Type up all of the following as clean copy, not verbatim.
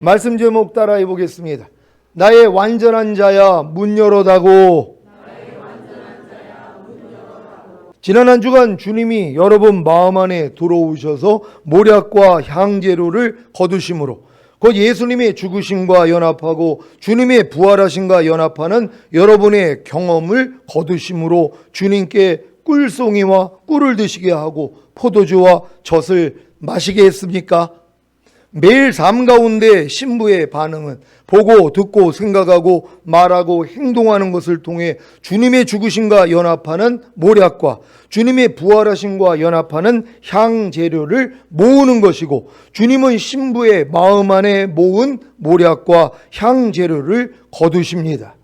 말씀 제목 따라해 보겠습니다. 나의 완전한 자야 문 열어다고. 지난 한 주간 주님이 여러분 마음 안에 들어오셔서 모략과 향재료를 거두심으로 곧 예수님의 죽으심과 연합하고 주님의 부활하심과 연합하는 여러분의 경험을 거두심으로 주님께 꿀송이와 꿀을 드시게 하고 포도주와 젖을 마시게 했습니까? 매일 삶 가운데 신부의 반응은 보고 듣고 생각하고 말하고 행동하는 것을 통해 주님의 죽으심과 연합하는 모략과 주님의 부활하심과 연합하는 향재료를 모으는 것이고, 주님은 신부의 마음 안에 모은 모략과 향재료를 거두십니다.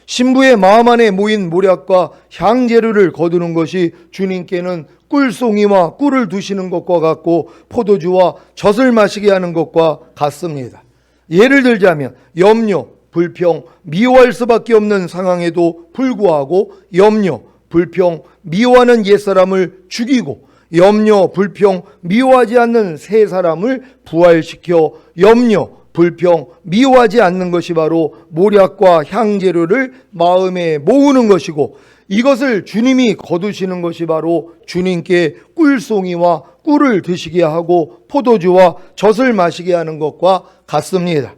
신부의 마음 안에 모인 모략과 향재료를 거두는 것이 주님께는 꿀송이와 꿀을 두시는 것과 같고 포도주와 젖을 마시게 하는 것과 같습니다. 예를 들자면 염려, 불평, 미워할 수밖에 없는 상황에도 불구하고 염려, 불평, 미워하는 옛사람을 죽이고 염려, 불평, 미워하지 않는 새 사람을 부활시켜 염려, 불평, 미워하지 않는 것이 바로 모략과 향재료를 마음에 모으는 것이고, 이것을 주님이 거두시는 것이 바로 주님께 꿀송이와 꿀을 드시게 하고 포도주와 젖을 마시게 하는 것과 같습니다.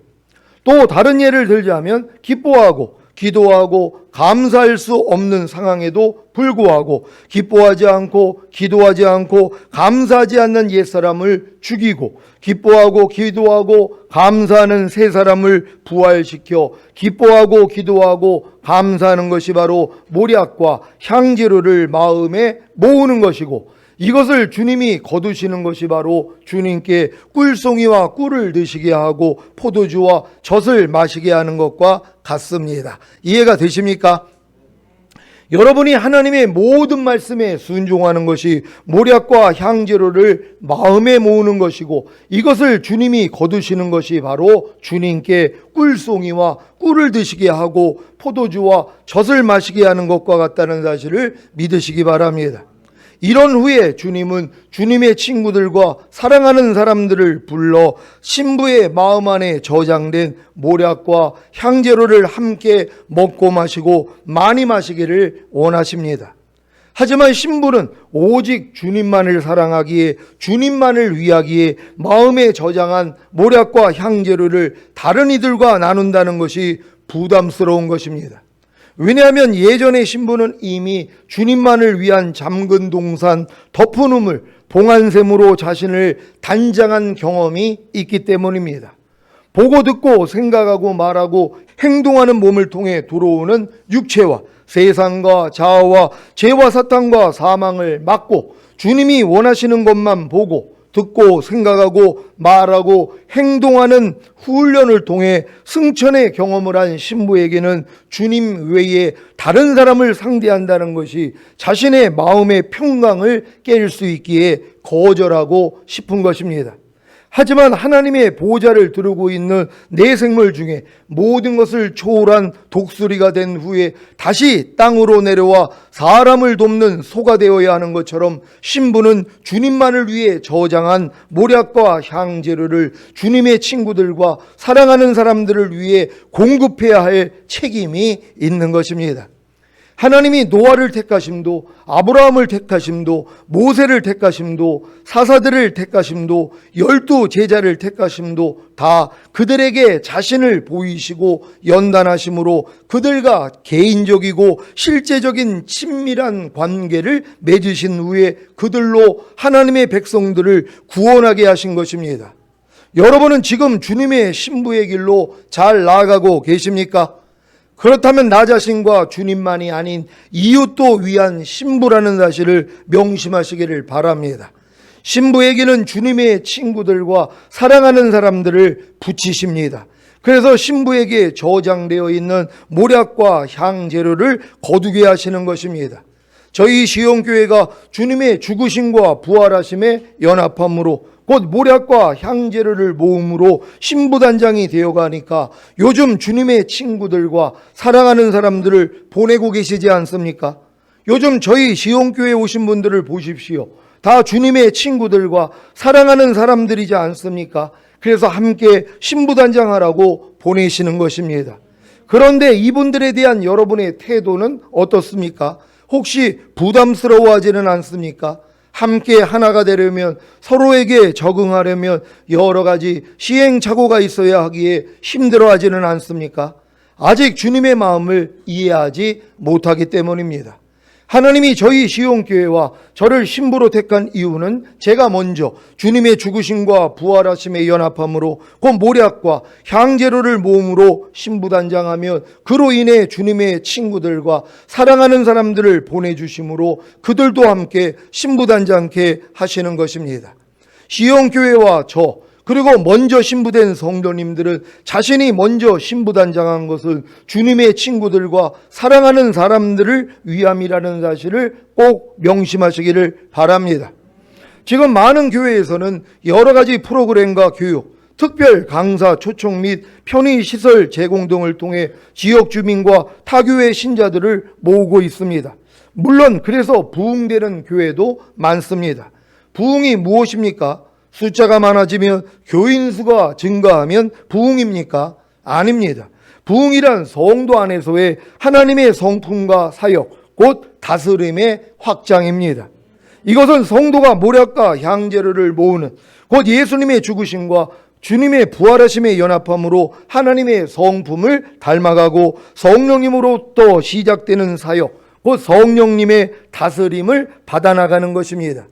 또 다른 예를 들자면 기뻐하고 기도하고 감사할 수 없는 상황에도 불구하고 기뻐하지 않고 기도하지 않고 감사하지 않는 옛사람을 죽이고 기뻐하고 기도하고 감사하는 새 사람을 부활시켜 기뻐하고 기도하고 감사하는 것이 바로 모략과 향재료를 마음에 모으는 것이고, 이것을 주님이 거두시는 것이 바로 주님께 꿀송이와 꿀을 드시게 하고 포도주와 젖을 마시게 하는 것과 같습니다. 이해가 되십니까? 여러분이 하나님의 모든 말씀에 순종하는 것이 모략과 향재료를 마음에 모으는 것이고, 이것을 주님이 거두시는 것이 바로 주님께 꿀송이와 꿀을 드시게 하고 포도주와 젖을 마시게 하는 것과 같다는 사실을 믿으시기 바랍니다. 이런 후에 주님은 주님의 친구들과 사랑하는 사람들을 불러 신부의 마음 안에 저장된 모략과 향재료를 함께 먹고 마시고 많이 마시기를 원하십니다. 하지만 신부는 오직 주님만을 사랑하기에 주님만을 위하기에 마음에 저장한 모략과 향재료를 다른 이들과 나눈다는 것이 부담스러운 것입니다. 왜냐하면 예전의 신부는 이미 주님만을 위한 잠근 동산, 덮은 우물, 봉안샘으로 자신을 단장한 경험이 있기 때문입니다. 보고 듣고 생각하고 말하고 행동하는 몸을 통해 들어오는 육체와 세상과 자아와 죄와 사탄과 사망을 막고 주님이 원하시는 것만 보고 듣고 생각하고 말하고 행동하는 훈련을 통해 승천의 경험을 한 신부에게는 주님 외에 다른 사람을 상대한다는 것이 자신의 마음의 평강을 깰 수 있기에 거절하고 싶은 것입니다. 하지만 하나님의 보좌를 두르고 있는 내 생물 중에 모든 것을 초월한 독수리가 된 후에 다시 땅으로 내려와 사람을 돕는 소가 되어야 하는 것처럼 신부는 주님만을 위해 저장한 모략과 향재료를 주님의 친구들과 사랑하는 사람들을 위해 공급해야 할 책임이 있는 것입니다. 하나님이 노아를 택하심도 아브라함을 택하심도 모세를 택하심도 사사들을 택하심도 12 제자를 택하심도 다 그들에게 자신을 보이시고 연단하심으로 그들과 개인적이고 실제적인 친밀한 관계를 맺으신 후에 그들로 하나님의 백성들을 구원하게 하신 것입니다. 여러분은 지금 주님의 신부의 길로 잘 나아가고 계십니까? 그렇다면 나 자신과 주님만이 아닌 이웃도 위한 신부라는 사실을 명심하시기를 바랍니다. 신부에게는 주님의 친구들과 사랑하는 사람들을 붙이십니다. 그래서 신부에게 저장되어 있는 모략과 향재료를 거두게 하시는 것입니다. 저희 시온교회가 주님의 죽으심과 부활하심에 연합함으로 곧 모략과 향재료를 모음으로 신부단장이 되어가니까 요즘 주님의 친구들과 사랑하는 사람들을 보내고 계시지 않습니까? 요즘 저희 시온교회에 오신 분들을 보십시오. 다 주님의 친구들과 사랑하는 사람들이지 않습니까? 그래서 함께 신부단장하라고 보내시는 것입니다. 그런데 이분들에 대한 여러분의 태도는 어떻습니까? 혹시 부담스러워하지는 않습니까? 함께 하나가 되려면, 서로에게 적응하려면 여러 가지 시행착오가 있어야 하기에 힘들어하지는 않습니까? 아직 주님의 마음을 이해하지 못하기 때문입니다. 하나님이 저희 시온교회와 저를 신부로 택한 이유는 제가 먼저 주님의 죽으심과 부활하심의 연합함으로 곧 모략과 향제로를 모음으로 신부단장하면 그로 인해 주님의 친구들과 사랑하는 사람들을 보내주심으로 그들도 함께 신부단장케 하시는 것입니다. 시온교회와 저 그리고 먼저 신부된 성도님들은 자신이 먼저 신부단장한 것은 주님의 친구들과 사랑하는 사람들을 위함이라는 사실을 꼭 명심하시기를 바랍니다. 지금 많은 교회에서는 여러 가지 프로그램과 교육, 특별 강사 초청 및 편의시설 제공 등을 통해 지역 주민과 타교회 신자들을 모으고 있습니다. 물론 그래서 부흥되는 교회도 많습니다. 부흥이 무엇입니까? 숫자가 많아지면, 교인 수가 증가하면 부흥입니까? 아닙니다. 부흥이란 성도 안에서의 하나님의 성품과 사역, 곧 다스림의 확장입니다. 이것은 성도가 모략과 향제를 모으는, 곧 예수님의 죽으심과 주님의 부활하심의 연합함으로 하나님의 성품을 닮아가고 성령님으로부터 시작되는 사역, 곧 성령님의 다스림을 받아나가는 것입니다.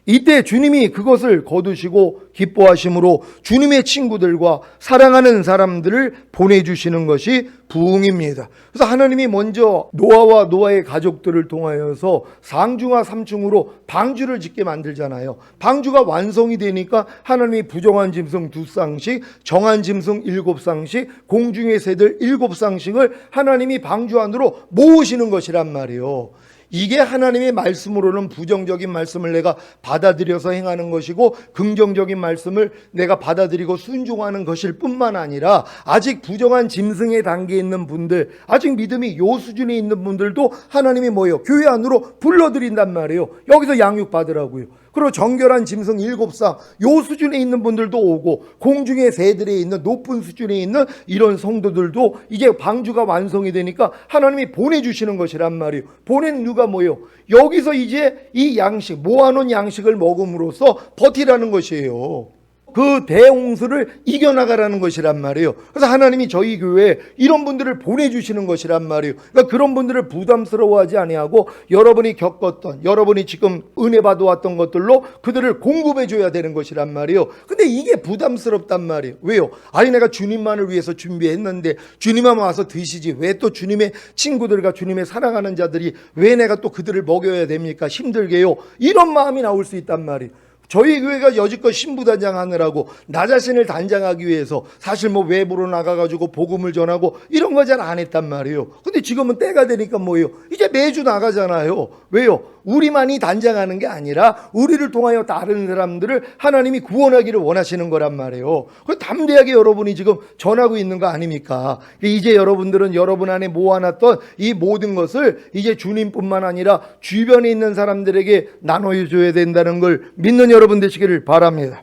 이때 주님이 그것을 거두시고 기뻐하심으로 주님의 친구들과 사랑하는 사람들을 보내주시는 것이 부흥입니다. 그래서 하나님이 먼저 노아와 노아의 가족들을 통하여서 상중하 3층으로 방주를 짓게 만들잖아요. 방주가 완성이 되니까 하나님이 부정한 짐승 2쌍씩, 정한 짐승 7쌍씩, 공중의 새들 7쌍씩을 하나님이 방주 안으로 모으시는 것이란 말이에요. 이게 하나님의 말씀으로는 부정적인 말씀을 내가 받아들여서 행하는 것이고, 긍정적인 말씀을 내가 받아들이고 순종하는 것일 뿐만 아니라, 아직 부정한 짐승의 단계에 있는 분들, 아직 믿음이 요 수준에 있는 분들도 하나님이 뭐예요? 교회 안으로 불러들인단 말이에요. 여기서 양육받으라고요. 그리고 정결한 짐승 7쌍, 요 수준에 있는 분들도 오고, 공중의 새들에 있는 높은 수준에 있는 이런 성도들도 이제 방주가 완성이 되니까 하나님이 보내주시는 것이란 말이에요. 보낸 이유가 뭐예요? 여기서 이제 이 양식, 모아놓은 양식을 먹음으로써 버티라는 것이에요. 그 대홍수를 이겨나가라는 것이란 말이에요. 그래서 하나님이 저희 교회에 이런 분들을 보내주시는 것이란 말이에요. 그러니까 그런 분들을 부담스러워하지 아니하고, 여러분이 겪었던, 여러분이 지금 은혜 받아왔던 것들로 그들을 공급해 줘야 되는 것이란 말이에요. 근데 이게 부담스럽단 말이에요. 왜요? 아니 내가 주님만을 위해서 준비했는데 주님만 와서 드시지, 왜 또 주님의 친구들과 주님의 사랑하는 자들이 왜 내가 또 그들을 먹여야 됩니까? 힘들게요. 이런 마음이 나올 수 있단 말이에요. 저희 교회가 여지껏 신부단장하느라고 나 자신을 단장하기 위해서 사실 뭐 외부로 나가가지고 복음을 전하고 이런 거 잘 안 했단 말이에요. 근데 지금은 때가 되니까 뭐예요? 이제 매주 나가잖아요. 왜요? 우리만이 단장하는 게 아니라 우리를 통하여 다른 사람들을 하나님이 구원하기를 원하시는 거란 말이에요. 그 담대하게 여러분이 지금 전하고 있는 거 아닙니까? 이제 여러분들은 여러분 안에 모아놨던 이 모든 것을 이제 주님뿐만 아니라 주변에 있는 사람들에게 나눠줘야 된다는 걸 믿는 여러분 되시기를 바랍니다.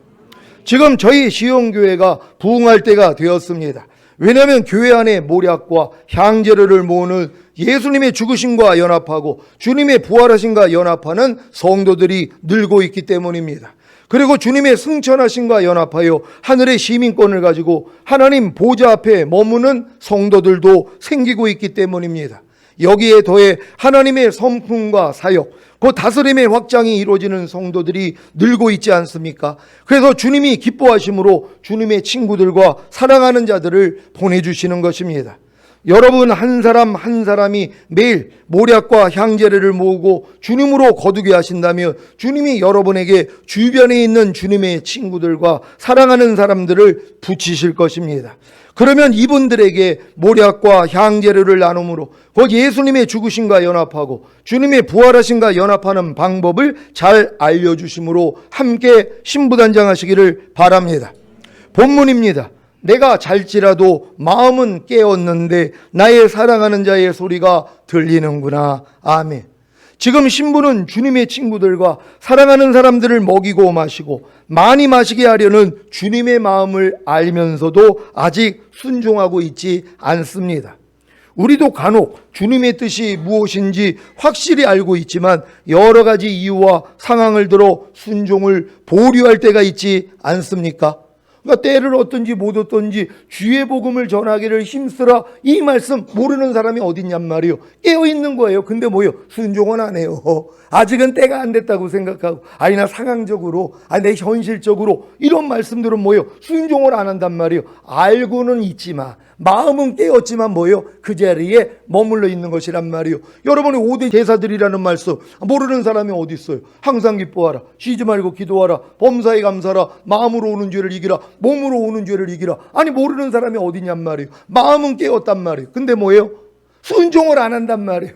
지금 저희 시온교회가 부흥할 때가 되었습니다. 왜냐하면 교회 안에 모략과 향제를 모으는, 예수님의 죽으심과 연합하고 주님의 부활하심과 연합하는 성도들이 늘고 있기 때문입니다. 그리고 주님의 승천하심과 연합하여 하늘의 시민권을 가지고 하나님 보좌 앞에 머무는 성도들도 생기고 있기 때문입니다. 여기에 더해 하나님의 성품과 사역, 그 다스림의 확장이 이루어지는 성도들이 늘고 있지 않습니까? 그래서 주님이 기뻐하심으로 주님의 친구들과 사랑하는 자들을 보내주시는 것입니다. 여러분 한 사람 한 사람이 매일 모략과 향제를 모으고 주님으로 거두게 하신다면 주님이 여러분에게 주변에 있는 주님의 친구들과 사랑하는 사람들을 붙이실 것입니다. 그러면 이분들에게 모략과 향제를 나눔으로 곧 예수님의 죽으심과 연합하고 주님의 부활하심과 연합하는 방법을 잘 알려주심으로 함께 신부단장하시기를 바랍니다. 본문입니다. 내가 잘지라도 마음은 깨었는데 나의 사랑하는 자의 소리가 들리는구나. 아멘. 지금 신부는 주님의 친구들과 사랑하는 사람들을 먹이고 마시고 많이 마시게 하려는 주님의 마음을 알면서도 아직 순종하고 있지 않습니다. 우리도 간혹 주님의 뜻이 무엇인지 확실히 알고 있지만 여러 가지 이유와 상황을 들어 순종을 보류할 때가 있지 않습니까? 그러니까 때를 얻든지 못 얻든지 주의 복음을 전하기를 힘쓰라, 이 말씀 모르는 사람이 어딨냔 말이요. 깨어있는 거예요. 근데 뭐요? 순종은 안 해요. 아직은 때가 안 됐다고 생각하고, 아니 나 상황적으로, 아니 내 현실적으로, 이런 말씀들은 뭐요? 순종을 안 한단 말이요. 알고는 있지만 마음은 깨었지만 뭐요? 그 자리에 머물러 있는 것이란 말이요. 여러분이 5대 제사들이라는 말씀 모르는 사람이 어디 있어요? 항상 기뻐하라, 쉬지 말고 기도하라, 범사에 감사하라, 마음으로 오는 죄를 이기라, 몸으로 오는 죄를 이기라. 아니 모르는 사람이 어디냔 말이에요. 마음은 깨었단 말이에요. 근데 뭐예요? 순종을 안 한단 말이에요.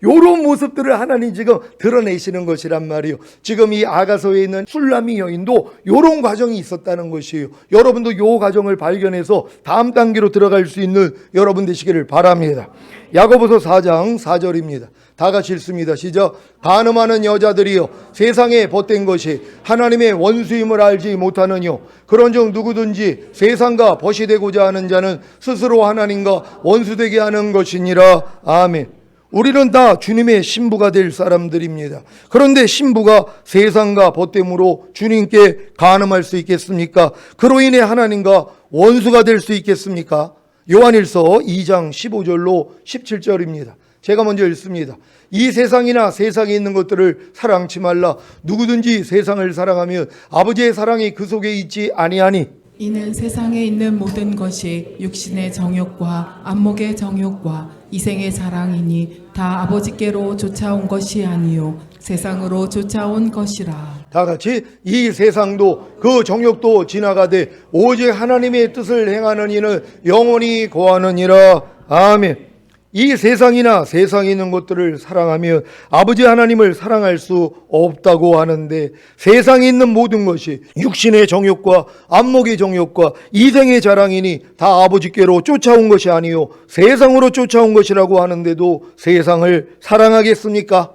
이런 모습들을 하나님 지금 드러내시는 것이란 말이에요. 지금 이 아가서에 있는 술라미 여인도 이런 과정이 있었다는 것이에요. 여러분도 이 과정을 발견해서 다음 단계로 들어갈 수 있는 여러분 되시기를 바랍니다. 야고보서 4장 4절입니다. 다 같이 읽습니다. 시작. 간음하는 여자들이여, 세상에 벗된 것이 하나님의 원수임을 알지 못하느뇨. 그런즉 누구든지 세상과 벗이 되고자 하는 자는 스스로 하나님과 원수되게 하는 것이니라. 아멘. 우리는 다 주님의 신부가 될 사람들입니다. 그런데 신부가 세상과 벗됨으로 주님께 간음할 수 있겠습니까? 그로 인해 하나님과 원수가 될 수 있겠습니까? 요한일서 2장 15절로 17절입니다. 제가 먼저 읽습니다. 이 세상이나 세상에 있는 것들을 사랑치 말라. 누구든지 세상을 사랑하면 아버지의 사랑이 그 속에 있지 아니하니. 이는 세상에 있는 모든 것이 육신의 정욕과 안목의 정욕과 이생의 사랑이니 다 아버지께로 쫓아온 것이 아니요 세상으로 쫓아온 것이라. 다 같이 이 세상도 그 정욕도 지나가되 오직 하나님의 뜻을 행하는 이는 영원히 거하느니라. 아멘. 이 세상이나 세상에 있는 것들을 사랑하면 아버지 하나님을 사랑할 수 없다고 하는데, 세상에 있는 모든 것이 육신의 정욕과 안목의 정욕과 이생의 자랑이니 다 아버지께로 쫓아온 것이 아니요 세상으로 쫓아온 것이라고 하는데도 세상을 사랑하겠습니까?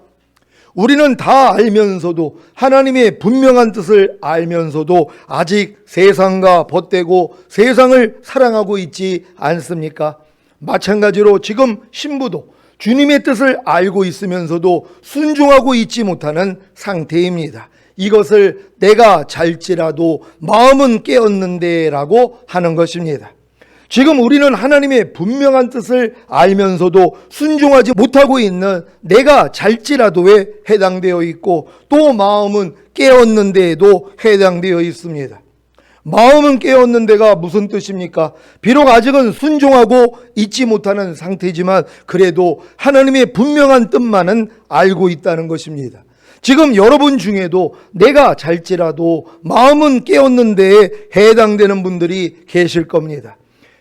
우리는 다 알면서도, 하나님의 분명한 뜻을 알면서도 아직 세상과 벗되고 세상을 사랑하고 있지 않습니까? 마찬가지로 지금 신부도 주님의 뜻을 알고 있으면서도 순종하고 있지 못하는 상태입니다. 이것을 내가 잘지라도 마음은 깨었는데 라고 하는 것입니다. 지금 우리는 하나님의 분명한 뜻을 알면서도 순종하지 못하고 있는 내가 잘지라도에 해당되어 있고, 또 마음은 깨었는데에도 해당되어 있습니다. 마음은 깨었는데가 무슨 뜻입니까? 비록 아직은 순종하고 있지 못하는 상태지만 그래도 하나님의 분명한 뜻만은 알고 있다는 것입니다. 지금 여러분 중에도 내가 잘지라도 마음은 깨었는데에 해당되는 분들이 계실 겁니다.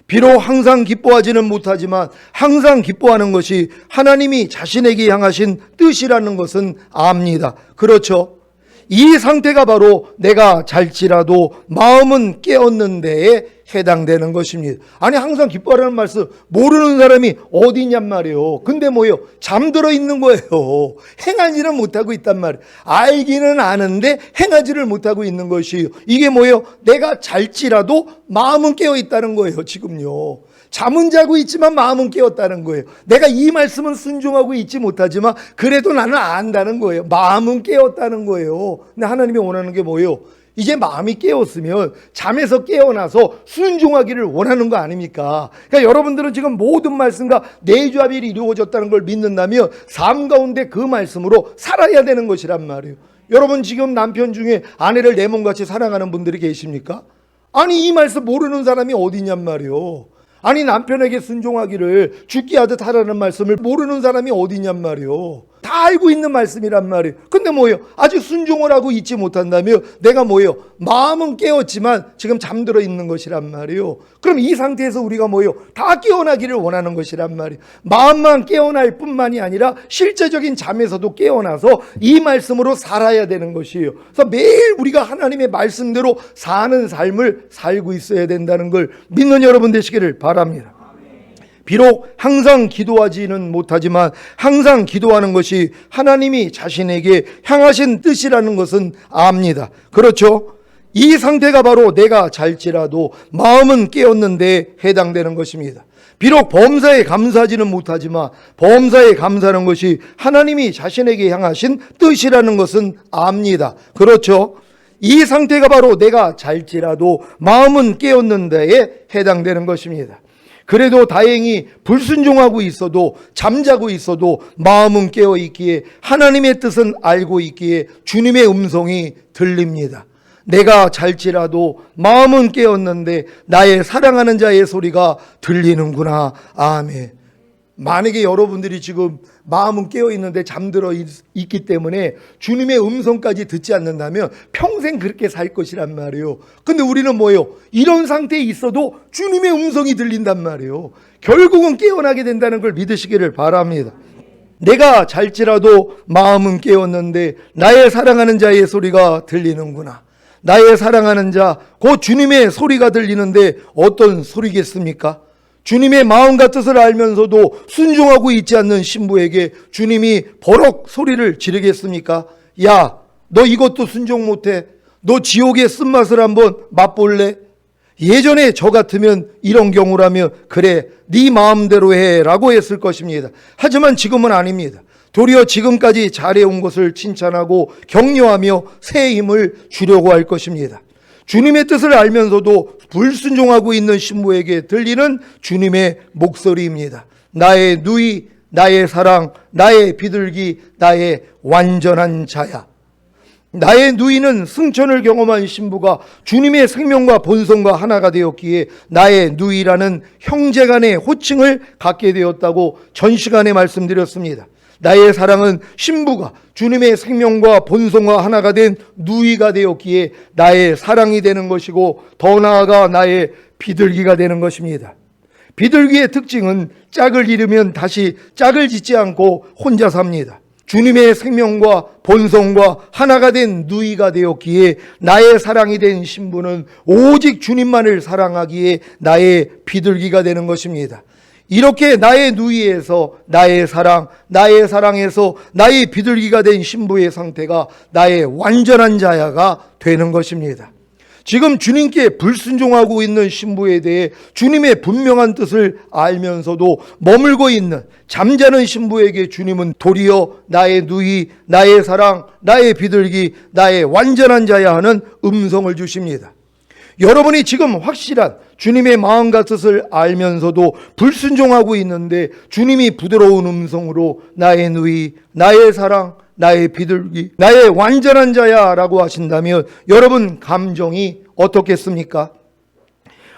비록 항상 기뻐하지는 못하지만 항상 기뻐하는 것이 하나님이 자신에게 향하신 뜻이라는 것은 압니다. 그렇죠? 이 상태가 바로 내가 잘지라도 마음은 깨었는데에 해당되는 것입니다. 아니 항상 기뻐하라는 말씀 모르는 사람이 어디 있냔 말이에요. 근데 뭐예요? 잠들어 있는 거예요. 행하지는 못하고 있단 말이에요. 알기는 아는데 행하지를 못하고 있는 것이에요. 이게 뭐예요? 내가 잘지라도 마음은 깨어 있다는 거예요. 지금요. 잠은 자고 있지만 마음은 깨었다는 거예요. 내가 이 말씀은 순종하고 있지 못하지만 그래도 나는 안다는 거예요. 마음은 깨었다는 거예요. 근데 하나님이 원하는 게 뭐예요? 이제 마음이 깨었으면 잠에서 깨어나서 순종하기를 원하는 거 아닙니까? 그러니까 여러분들은 지금 모든 말씀과 내조합이 이루어졌다는 걸 믿는다면 삶 가운데 그 말씀으로 살아야 되는 것이란 말이에요. 여러분 지금 남편 중에 아내를 내 몸같이 사랑하는 분들이 계십니까? 아니 이 말씀 모르는 사람이 어디 있냔 말이에요. 아니 남편에게 순종하기를 죽게 하듯 하라는 말씀을 모르는 사람이 어디 있냔 말이에요. 다 알고 있는 말씀이란 말이에요. 근데 뭐예요? 아직 순종을 하고 있지 못한다며 내가 뭐예요? 마음은 깨었지만 지금 잠들어 있는 것이란 말이에요. 그럼 이 상태에서 우리가 뭐예요? 다 깨어나기를 원하는 것이란 말이에요. 마음만 깨어날 뿐만이 아니라 실제적인 잠에서도 깨어나서 이 말씀으로 살아야 되는 것이에요. 그래서 매일 우리가 하나님의 말씀대로 사는 삶을 살고 있어야 된다는 걸 믿는 여러분 되시기를 바랍니다. 비록 항상 기도하지는 못하지만 항상 기도하는 것이 하나님이 자신에게 향하신 뜻이라는 것은 압니다. 그렇죠? 이 상태가 바로 내가 잘지라도 마음은 깨었는데 해당되는 것입니다. 비록 범사에 감사하지는 못하지만 범사에 감사하는 것이 하나님이 자신에게 향하신 뜻이라는 것은 압니다. 그렇죠? 이 상태가 바로 내가 잘지라도 마음은 깨었는데에 해당되는 것입니다. 그래도 다행히 불순종하고 있어도 잠자고 있어도 마음은 깨어 있기에 하나님의 뜻은 알고 있기에 주님의 음성이 들립니다. 내가 잘지라도 마음은 깨었는데 나의 사랑하는 자의 소리가 들리는구나. 아멘. 만약에 여러분들이 지금 마음은 깨어 있는데 잠들어 있기 때문에 주님의 음성까지 듣지 않는다면 평생 그렇게 살 것이란 말이에요. 근데 우리는 뭐예요? 이런 상태에 있어도 주님의 음성이 들린단 말이에요. 결국은 깨어나게 된다는 걸 믿으시기를 바랍니다. 내가 잘지라도 마음은 깨었는데 나의 사랑하는 자의 소리가 들리는구나. 나의 사랑하는 자, 곧 주님의 소리가 들리는데 어떤 소리겠습니까? 주님의 마음과 뜻을 알면서도 순종하고 있지 않는 신부에게 주님이 버럭 소리를 지르겠습니까? 야, 너 이것도 순종 못해? 너 지옥의 쓴맛을 한번 맛볼래? 예전에 저 같으면 이런 경우라면 그래, 네 마음대로 해 라고 했을 것입니다. 하지만 지금은 아닙니다. 도리어 지금까지 잘해온 것을 칭찬하고 격려하며 새 힘을 주려고 할 것입니다. 주님의 뜻을 알면서도 불순종하고 있는 신부에게 들리는 주님의 목소리입니다. 나의 누이, 나의 사랑, 나의 비둘기, 나의 완전한 자야. 나의 누이는 승천을 경험한 신부가 주님의 생명과 본성과 하나가 되었기에 나의 누이라는 형제간의 호칭을 갖게 되었다고 전 시간에 말씀드렸습니다. 나의 사랑은 신부가 주님의 생명과 본성과 하나가 된 누이가 되었기에 나의 사랑이 되는 것이고 더 나아가 나의 비둘기가 되는 것입니다. 비둘기의 특징은 짝을 잃으면 다시 짝을 짓지 않고 혼자 삽니다. 주님의 생명과 본성과 하나가 된 누이가 되었기에 나의 사랑이 된 신부는 오직 주님만을 사랑하기에 나의 비둘기가 되는 것입니다. 이렇게 나의 누이에서 나의 사랑, 나의 사랑에서 나의 비둘기가 된 신부의 상태가 나의 완전한 자야가 되는 것입니다. 지금 주님께 불순종하고 있는 신부에 대해 주님의 분명한 뜻을 알면서도 머물고 있는 잠자는 신부에게 주님은 도리어 나의 누이, 나의 사랑, 나의 비둘기, 나의 완전한 자야 하는 음성을 주십니다. 여러분이 지금 확실한 주님의 마음과 뜻을 알면서도 불순종하고 있는데 주님이 부드러운 음성으로 나의 누이, 나의 사랑, 나의 비둘기, 나의 완전한 자야 라고 하신다면 여러분 감정이 어떻겠습니까?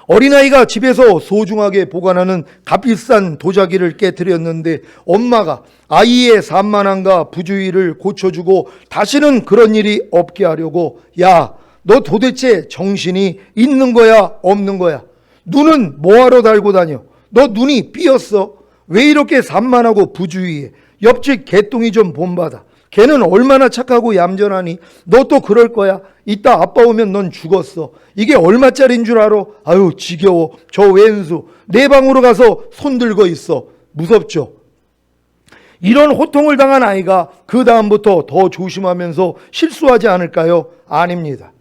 어린아이가 집에서 소중하게 보관하는 값비싼 도자기를 깨뜨렸는데 엄마가 아이의 산만함과 부주의를 고쳐주고 다시는 그런 일이 없게 하려고 야, 너 도대체 정신이 있는 거야 없는 거야? 눈은 뭐하러 달고 다녀? 너 눈이 삐었어? 왜 이렇게 산만하고 부주의해? 옆집 개똥이 좀 본받아. 걔는 얼마나 착하고 얌전하니? 너 또 그럴 거야? 이따 아빠 오면 넌 죽었어. 이게 얼마짜린 줄 알아? 아유 지겨워. 저 왼수 내 방으로 가서 손 들고 있어. 무섭죠? 이런 호통을 당한 아이가 그 다음부터 더 조심하면서 실수하지 않을까요? 아닙니다.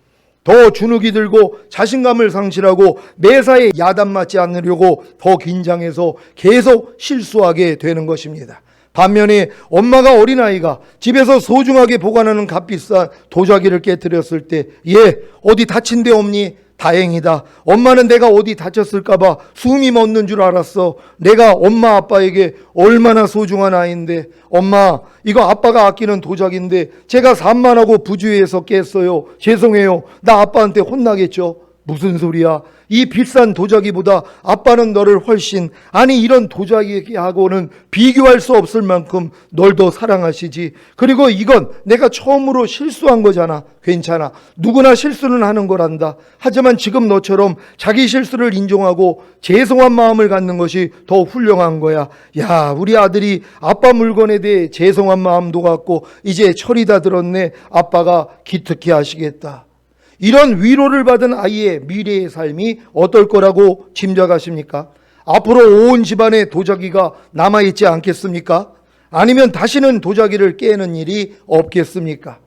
더 주눅이 들고 자신감을 상실하고 매사에 야단 맞지 않으려고 더 긴장해서 계속 실수하게 되는 것입니다. 반면에 엄마가 어린아이가 집에서 소중하게 보관하는 값비싼 도자기를 깨뜨렸을 때 얘 어디 다친 데 없니? 다행이다. 엄마는 내가 어디 다쳤을까봐 숨이 멎는 줄 알았어. 내가 엄마 아빠에게 얼마나 소중한 아이인데. 엄마 이거 아빠가 아끼는 도자기인데 제가 산만하고 부주의해서 깼어요. 죄송해요. 나 아빠한테 혼나겠죠. 무슨 소리야? 이 비싼 도자기보다 아빠는 너를 훨씬, 아니 이런 도자기하고는 비교할 수 없을 만큼 널 더 사랑하시지. 그리고 이건 내가 처음으로 실수한 거잖아. 괜찮아. 누구나 실수는 하는 거란다. 하지만 지금 너처럼 자기 실수를 인정하고 죄송한 마음을 갖는 것이 더 훌륭한 거야. 야, 우리 아들이 아빠 물건에 대해 죄송한 마음도 갖고 이제 철이 다 들었네. 아빠가 기특해 하시겠다. 이런 위로를 받은 아이의 미래의 삶이 어떨 거라고 짐작하십니까? 앞으로 온 집안에 도자기가 남아있지 않겠습니까? 아니면 다시는 도자기를 깨는 일이 없겠습니까?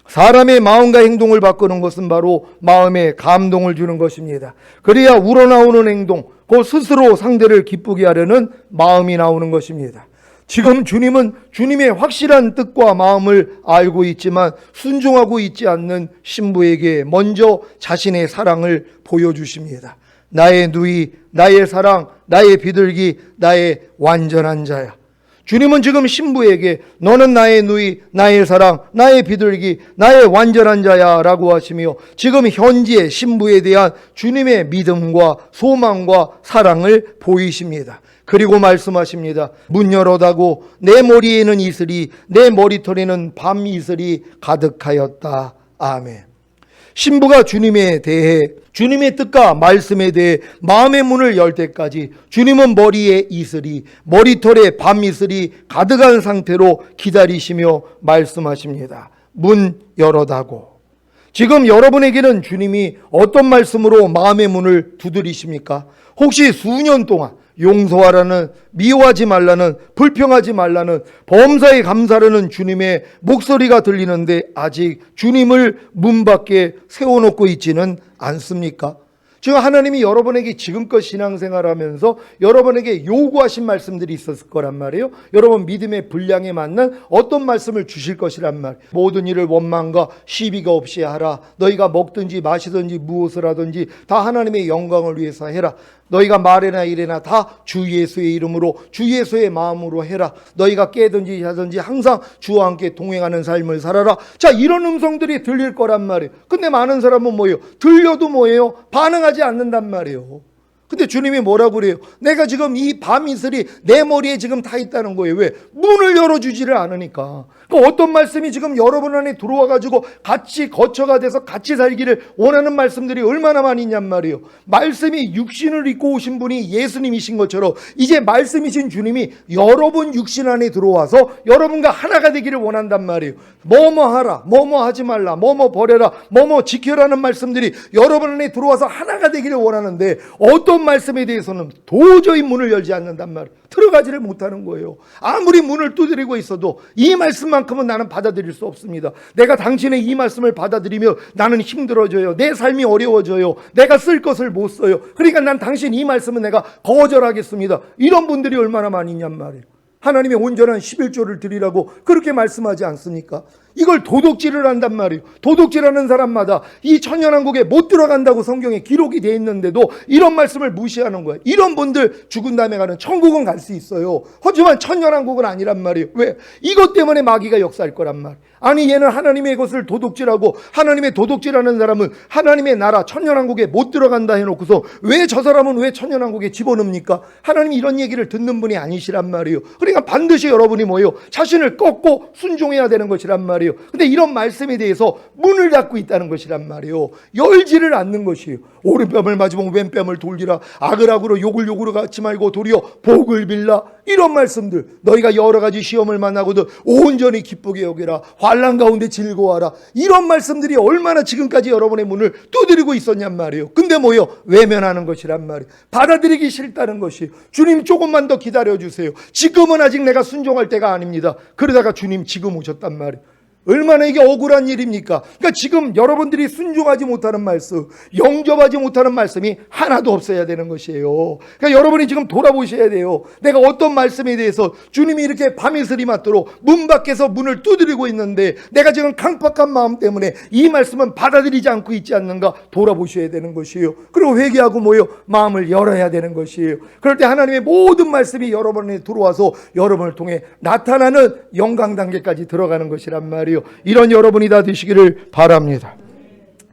사람의 마음과 행동을 바꾸는 것은 바로 마음에 감동을 주는 것입니다. 그래야 우러나오는 행동, 그 스스로 상대를 기쁘게 하려는 마음이 나오는 것입니다. 지금 주님은 주님의 확실한 뜻과 마음을 알고 있지만 순종하고 있지 않는 신부에게 먼저 자신의 사랑을 보여주십니다. 나의 누이, 나의 사랑, 나의 비둘기, 나의 완전한 자야. 주님은 지금 신부에게 너는 나의 누이, 나의 사랑, 나의 비둘기, 나의 완전한 자야 라고 하시며 지금 현지의 신부에 대한 주님의 믿음과 소망과 사랑을 보이십니다. 그리고 말씀하십니다. 문 열어다고 내 머리에는 이슬이, 내 머리털에는 밤 이슬이 가득하였다. 아멘. 신부가 주님에 대해, 주님의 뜻과 말씀에 대해 마음의 문을 열 때까지 주님은 머리에 이슬이, 머리털에 밤 이슬이 가득한 상태로 기다리시며 말씀하십니다. 문 열어다고. 지금 여러분에게는 주님이 어떤 말씀으로 마음의 문을 두드리십니까? 혹시 수년 동안 용서하라는, 미워하지 말라는, 불평하지 말라는, 범사에 감사라는 주님의 목소리가 들리는데 아직 주님을 문 밖에 세워놓고 있지는 않습니까? 지금 하나님이 여러분에게 지금껏 신앙생활하면서 여러분에게 요구하신 말씀들이 있었을 거란 말이에요. 여러분 믿음의 분량에 맞는 어떤 말씀을 주실 것이란 말이에요. 모든 일을 원망과 시비가 없이 하라. 너희가 먹든지 마시든지 무엇을 하든지 다 하나님의 영광을 위해서 해라. 너희가 말이나 이래나 다 주 예수의 이름으로 주 예수의 마음으로 해라. 너희가 깨든지 하든지 항상 주와 함께 동행하는 삶을 살아라. 자, 이런 음성들이 들릴 거란 말이에요. 근데 많은 사람은 뭐예요? 들려도 뭐예요? 반응하지 않는단 말이에요. 근데 주님이 뭐라고 그래요? 내가 지금 이 밤 이슬이 내 머리에 지금 다 있다는 거예요. 왜? 문을 열어주지를 않으니까. 그러니까 어떤 말씀이 지금 여러분 안에 들어와가지고 같이 거처가 돼서 같이 살기를 원하는 말씀들이 얼마나 많이 있냔 말이에요. 말씀이 육신을 입고 오신 분이 예수님이신 것처럼 이제 말씀이신 주님이 여러분 육신 안에 들어와서 여러분과 하나가 되기를 원한단 말이에요. 뭐뭐 하라, 뭐뭐 하지 말라, 뭐뭐 버려라, 뭐뭐 지켜라는 말씀들이 여러분 안에 들어와서 하나가 되기를 원하는데 어떤 말씀에 대해서는 도저히 문을 열지 않는단 말이에요. 들어가지를 못하는 거예요. 아무리 문을 두드리고 있어도 이 말씀만큼은 나는 받아들일 수 없습니다. 내가 당신의 이 말씀을 받아들이며 나는 힘들어져요. 내 삶이 어려워져요. 내가 쓸 것을 못 써요. 그러니까 난 당신 이 말씀은 내가 거절하겠습니다. 이런 분들이 얼마나 많이 있냔 말이에요. 하나님의 온전한 11조를 드리라고 그렇게 말씀하지 않습니까? 이걸 도둑질을 한단 말이에요. 도둑질하는 사람마다 이 천년왕국에 못 들어간다고 성경에 기록이 되어 있는데도 이런 말씀을 무시하는 거예요. 이런 분들 죽은 다음에 가는 천국은 갈 수 있어요. 하지만 천년왕국은 아니란 말이에요. 왜? 이것 때문에 마귀가 역사할 거란 말이에요. 아니 얘는 하나님의 것을 도둑질하고 하나님의 도둑질하는 사람은 하나님의 나라 천년왕국에 못 들어간다 해놓고서 왜 저 사람은 왜 천년왕국에 집어넣습니까? 하나님이 이런 얘기를 듣는 분이 아니시란 말이에요. 그러니까 반드시 여러분이 뭐예요? 자신을 꺾고 순종해야 되는 것이란 말이에요. 근데 이런 말씀에 대해서 문을 닫고 있다는 것이란 말이에요. 열지를 않는 것이에요. 오른뺨을 맞으면 왼뺨을 돌리라. 악을 악으로 욕을 욕으로 갖지 말고 도리어 복을 빌라. 이런 말씀들. 너희가 여러 가지 시험을 만나거든 온전히 기쁘게 여기라. 환난 가운데 즐거워하라. 이런 말씀들이 얼마나 지금까지 여러분의 문을 두드리고 있었냔 말이에요. 근데 뭐예요? 외면하는 것이란 말이에요. 받아들이기 싫다는 것이에요. 주님 조금만 더 기다려주세요. 지금은 아직 내가 순종할 때가 아닙니다. 그러다가 주님 지금 오셨단 말이에요. 얼마나 이게 억울한 일입니까? 그러니까 지금 여러분들이 순종하지 못하는 말씀, 영접하지 못하는 말씀이 하나도 없어야 되는 것이에요. 그러니까 여러분이 지금 돌아보셔야 돼요. 내가 어떤 말씀에 대해서 주님이 이렇게 밤이슬이 맞도록 문 밖에서 문을 두드리고 있는데 내가 지금 강팍한 마음 때문에 이 말씀은 받아들이지 않고 있지 않는가 돌아보셔야 되는 것이에요. 그리고 회개하고 뭐예요? 마음을 열어야 되는 것이에요. 그럴 때 하나님의 모든 말씀이 여러분에 들어와서 여러분을 통해 나타나는 영광 단계까지 들어가는 것이란 말이에요. 이런 여러분이 다 되시기를 바랍니다.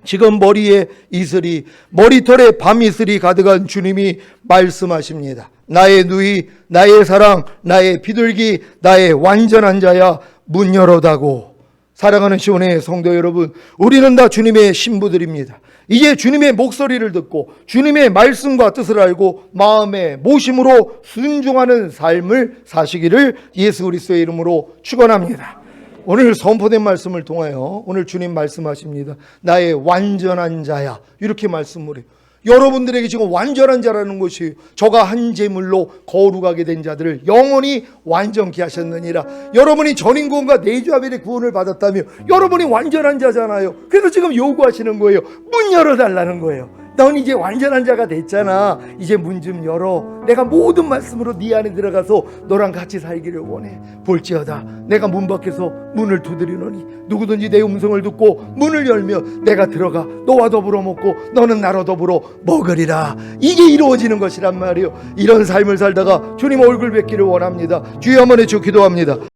지금 머리에 이슬이, 머리털에 밤 이슬이 가득한 주님이 말씀하십니다. 나의 누이, 나의 사랑, 나의 비둘기, 나의 완전한 자야, 문 열어다고. 사랑하는 시온의 성도 여러분, 우리는 다 주님의 신부들입니다. 이제 주님의 목소리를 듣고 주님의 말씀과 뜻을 알고 마음의 모심으로 순종하는 삶을 사시기를 예수 그리스도의 이름으로 축원합니다. 오늘 선포된 말씀을 통하여 오늘 주님 말씀하십니다. 나의 완전한 자야. 이렇게 말씀을 해요. 여러분들에게 지금 완전한 자라는 것이에요. 저가 한 제물로 거룩하게 된 자들을 영원히 완전케 하셨느니라. 여러분이 전인구원과 내주아벨의 구원을 받았다며 여러분이 완전한 자잖아요. 그래서 지금 요구하시는 거예요. 문 열어달라는 거예요. 넌 이제 완전한 자가 됐잖아. 이제 문 좀 열어. 내가 모든 말씀으로 네 안에 들어가서 너랑 같이 살기를 원해. 볼지어다 내가 문 밖에서 문을 두드리노니 누구든지 내 음성을 듣고 문을 열면 내가 들어가 너와 더불어 먹고 너는 나로 더불어 먹으리라. 이게 이루어지는 것이란 말이에요. 이런 삶을 살다가 주님 얼굴 뵙기를 원합니다. 주여 한번 외쳐 기도합니다.